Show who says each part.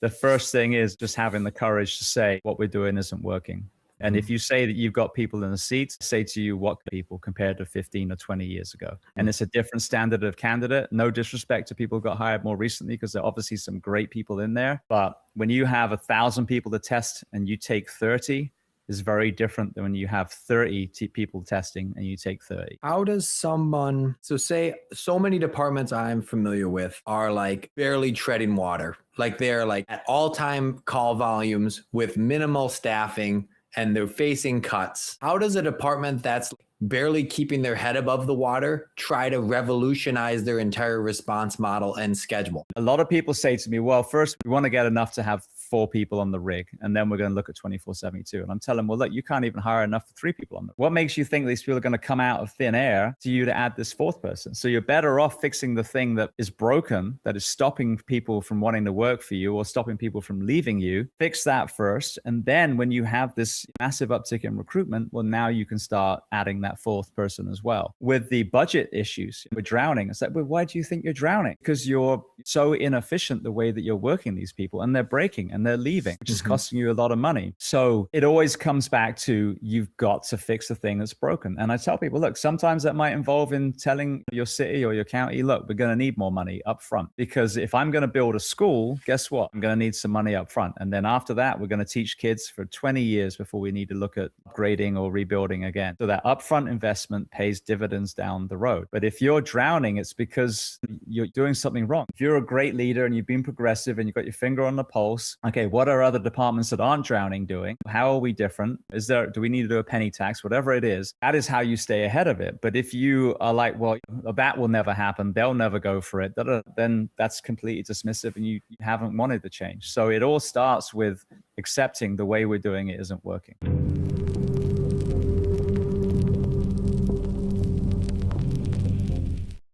Speaker 1: the first thing is just having the courage to say what we're doing isn't working. And if you say that you've got people in the seats, say to you what people compared to 15 or 20 years ago. And it's a different standard of candidate. No disrespect to people who got hired more recently, because there are obviously some great people in there. But when you have 1,000 people to test and you take 30, is very different than when you have 30 people testing and you take 30.
Speaker 2: How does someone, so say so many departments I'm familiar with are like barely treading water. Like they're like at all-time call volumes with minimal staffing and they're facing cuts. How does a department that's barely keeping their head above the water try to revolutionize their entire response model and schedule?
Speaker 1: A lot of people say to me, well, first we want to get enough to have 4 people on the rig, and then we're going to look at 24/72. And I'm telling them, well, look, you can't even hire enough for 3 people on the rig. What makes you think these people are going to come out of thin air to you to add this 4th person? So you're better off fixing the thing that is broken, that is stopping people from wanting to work for you or stopping people from leaving you. Fix that first. And then when you have this massive uptick in recruitment, well, now you can start adding that 4th person as well. With the budget issues, we're drowning. It's like, well, why do you think you're drowning? Because you're so inefficient the way that you're working these people, and they're breaking and they're leaving, which is costing you a lot of money. So it always comes back to, you've got to fix the thing that's broken. And I tell people, look, sometimes that might involve in telling your city or your county, look, we're going to need more money up front, because if I'm going to build a school, guess what? I'm going to need some money up front. And then after that, we're going to teach kids for 20 years before we need to look at upgrading or rebuilding again. So that upfront investment pays dividends down the road. But if you're drowning, it's because you're doing something wrong. If you're a great leader and you've been progressive and you've got your finger on the pulse, okay, what are other departments that aren't drowning doing? How are we different? Do we need to do a penny tax? Whatever it is, that is how you stay ahead of it. But if you are like, well, that will never happen, they'll never go for it, then that's completely dismissive and you haven't wanted the change. So it all starts with accepting the way we're doing it isn't working.